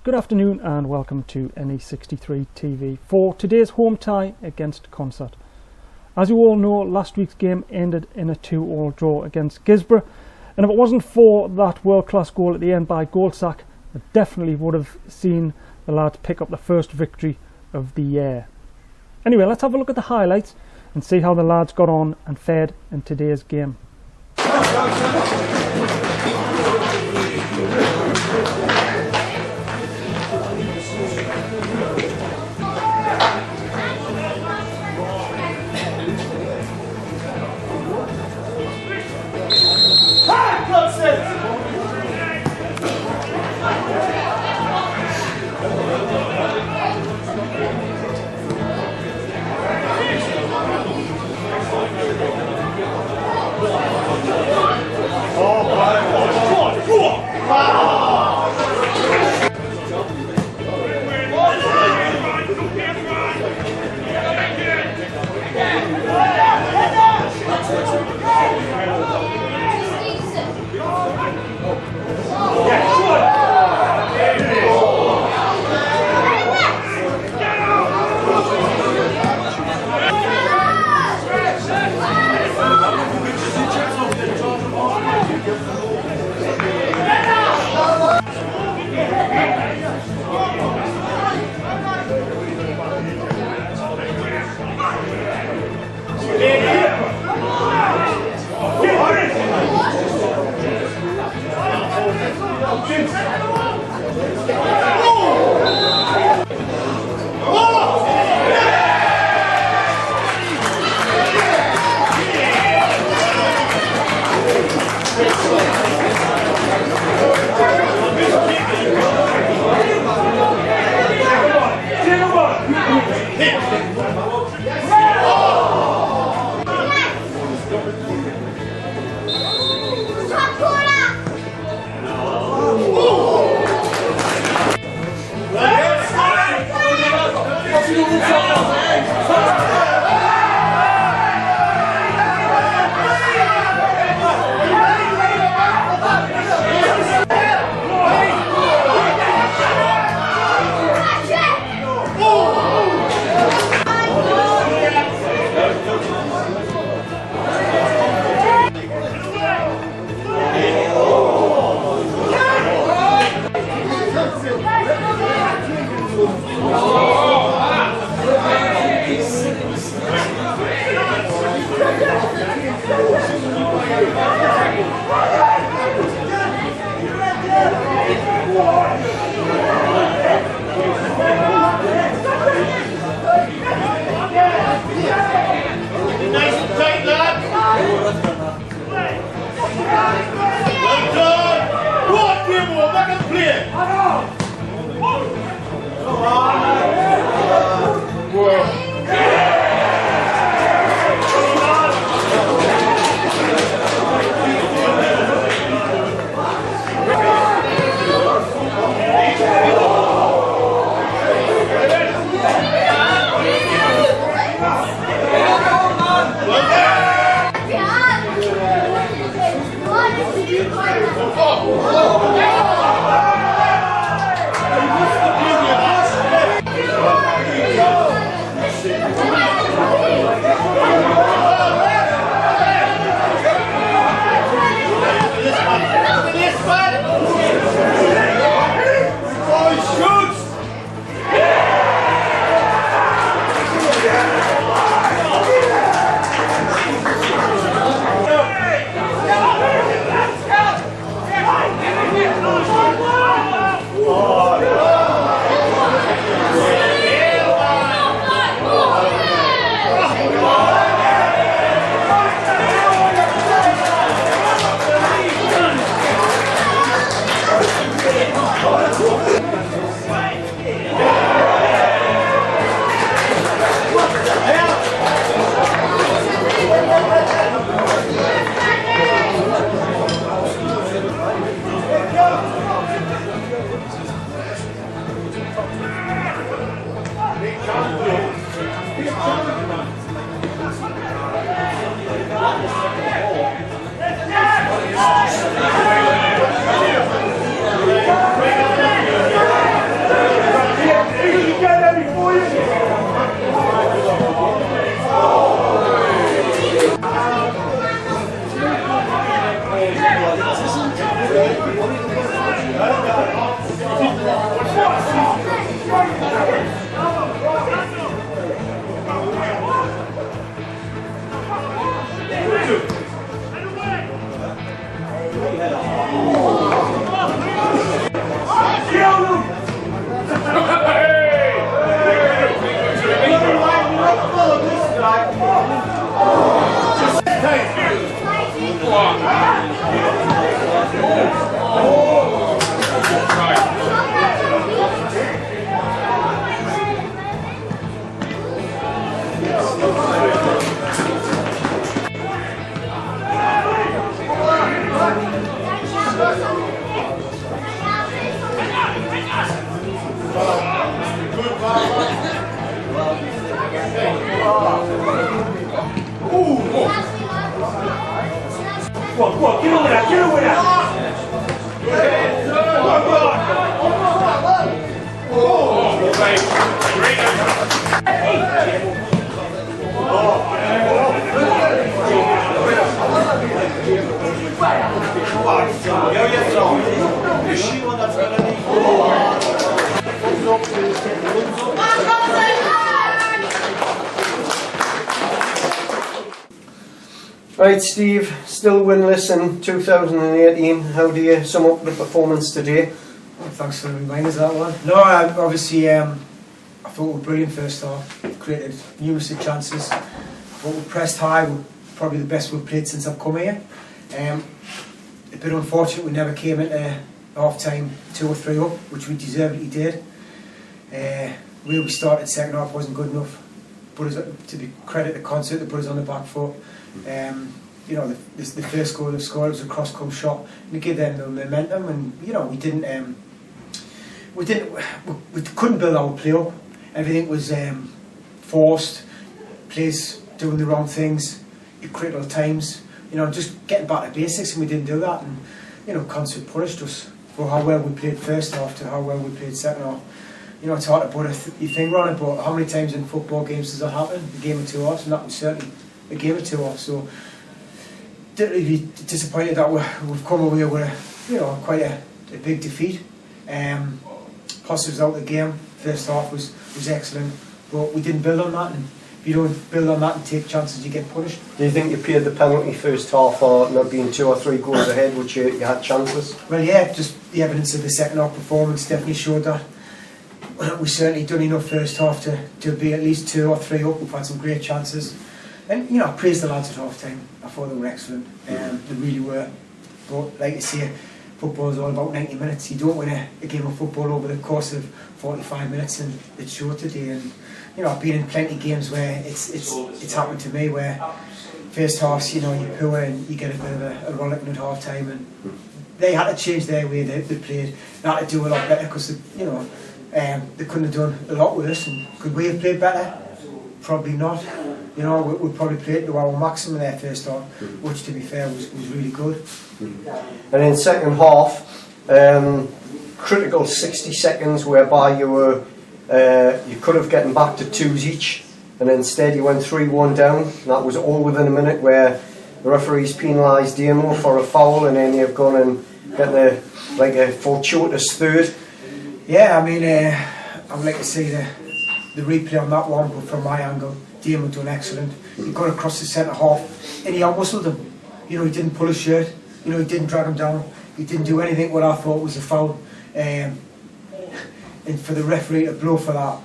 Good afternoon and welcome to NE63 TV for today's home tie against Consett. As you all know, last week's game ended in a 2-all draw against Gisborough, and if it wasn't for that world-class goal at the end by Goldsack, I definitely would have seen the lads pick up the first victory of the year. Anyway, let's have a look at the highlights and see how the lads got on and fared in today's game. Go on, get over that, get over that! Right, Steve, still winless in 2018. How do you sum up the performance today? Well, thanks for the reminders of that one. No, obviously, I thought we were brilliant first half. Created numerous chances. I thought we pressed high. We're probably the best we've played since I've come here. A bit unfortunate we never came into half time 2 or 3 up, which we deservedly did. Where we started second half wasn't good enough. Put us, to be credit to Consett, they put us on the back foot. You know, the first goal they scored was a cross-come shot, and it gave them the momentum. And you know, we couldn't build our play up. Everything was forced, players doing the wrong things at critical times. You know, just getting back to basics, and we didn't do that. And you know, Consett punished us for how well we played first half to how well we played second half. You know, it's hard to put your finger on it, but how many times in football games does that happen? A game of 2 halves, and that was certainly a game of 2 halves. So, really disappointed that we've come away with quite a big defeat. Positives out of the game. First half was excellent, but we didn't build on that. And if you don't build on that and take chances, you get punished. Do you think you paid the penalty first half for not being 2 or 3 goals ahead, which you had chances? Well, yeah, just the evidence of the second half performance definitely showed that. We certainly done enough first half to be at least 2 or 3 up. We've had some great chances. And, you know, I praised the lads at half time. I thought they were excellent. They really were. But, like you say, football is all about 90 minutes. You don't win a game of football over the course of 45 minutes, and it's short today. And, you know, I've been in plenty of games where it's happened to me where first halves, you know, you're poor and you get a bit of a rollicking at half time. And they had to change their way they played. They had to do a lot better because, you know, they couldn't have done a lot with us. And could we have played better? Probably not. You know, we probably played to our maximum there first half, which, to be fair, was really good. And in second half, critical 60 seconds whereby you could have gotten back to 2s each, and instead you went 3-1 down. And that was all within a minute, where the referees penalised Demo for a foul, and then you've gone and got a fortuitous third. Yeah, I mean, I would like to see the replay on that one, but from my angle, Demo done excellent. He got across the centre half and he out-muscled him. You know, he didn't pull his shirt, you know, he didn't drag him down, he didn't do anything what I thought was a foul. And for the referee to blow for that,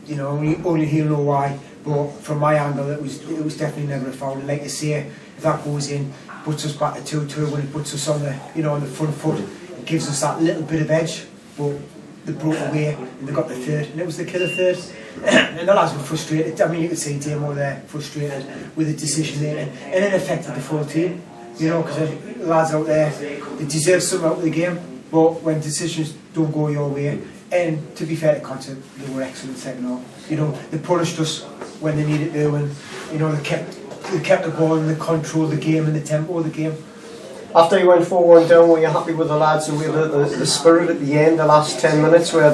you know, only he'll know why, but from my angle it was definitely never a foul. And like I say, if that goes in, puts us back to 2-2, when it puts us on on the front foot, it gives us that little bit of edge. But they broke away and they got the third, and it was the killer third. And the lads were frustrated. I mean, you could see Demo there frustrated with the decision there, and it affected the full team. You know, because the lads out there, they deserve something out of the game, but when decisions don't go your way, and to be fair to Consett, they were excellent second half. You know, they punished us when they needed to, and you know, they kept the ball and they controlled the game and the tempo of the game. After you went 4-1 down, were you happy with the lads and with the spirit at the end, the last 10 minutes, where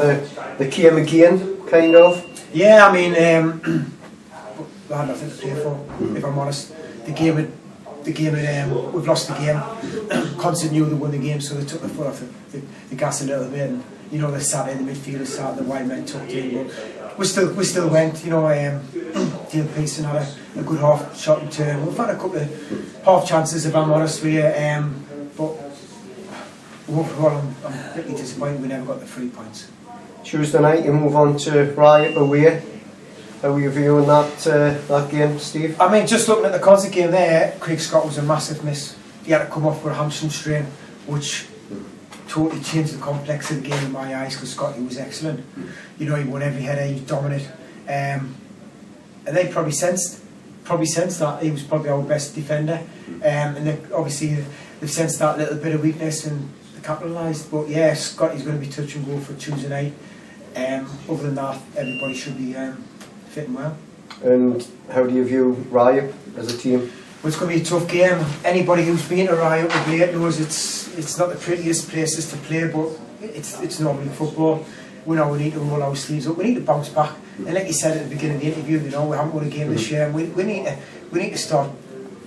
they came again, kind of? Yeah, I mean, I had nothing to play for, if I'm honest. The game had we've lost the game. Consett knew they won the game, so they took the foot off the gas a little bit. And, you know, they sat in the midfield, they sat the wide men tucked in. But we still went, you know, Dale Pearson had a good half shot in turn. We've had a couple of half chances, if I'm honest with you. But overall, I'm pretty disappointed we never got the 3 points. Tuesday night, you move on to Riot away. How were you viewing that game, Steve? I mean, just looking at the Consett game there, Craig Scott was a massive miss. He had to come off with a hamstring strain, which totally changed the complex of the game in my eyes, because Scotty was excellent. You know, he won every header, he was dominant. And they probably sensed that he was probably our best defender. And obviously they've sensed that little bit of weakness and they capitalised. But yeah, Scotty's going to be touch and go for Tuesday night. Other than that, everybody should be fitting well. And how do you view Riot as a team? Well, it's going to be a tough game. Anybody who's been to Riot of late knows it's not the prettiest places to play, but it's normally football. We know we need to roll our sleeves up. We need to bounce back. And like you said at the beginning of the interview, we haven't won a game this year. We need to start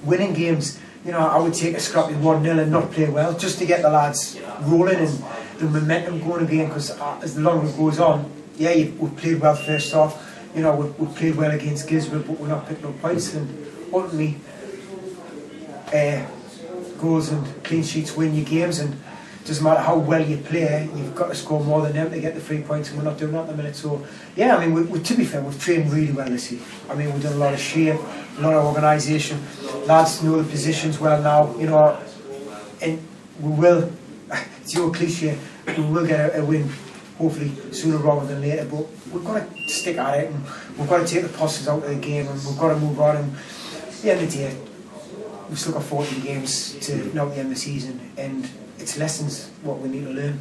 winning games. I would take a scrappy 1-0 and not play well, just to get the lads rolling and the momentum going again. Because as the longer it goes on, we've played well first half. We've played well against Gisborne, but we're not picking up points. And ultimately, goals and clean sheets win your games. And it doesn't matter how well you play, you've got to score more than them to get the 3 points, and we're not doing that at the minute. So, to be fair, we've trained really well this year. We've done a lot of shape, a lot of organisation. Lads know the positions well now, and we will, it's your cliche, we will get a win, hopefully sooner rather than later, but we've got to stick at it, and we've got to take the positives out of the game, and we've got to move on. And at the end of the day, we've still got 14 games to now at the end of the season, and it's lessons what we need to learn.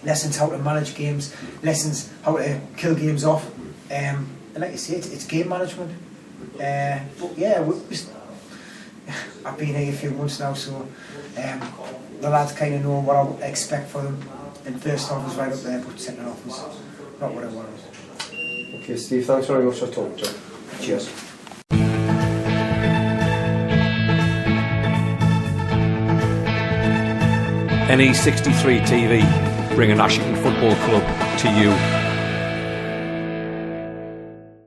Lessons how to manage games, lessons how to kill games off, and like you say, it's game management. But yeah, I've been here a few months now, so the lads kind of know what I expect for them. And first half was right up there, but second half was not what I wanted. Okay, Steve, thanks very much for talking to me. Cheers. NE63 TV, bringing Ashington Football Club to you.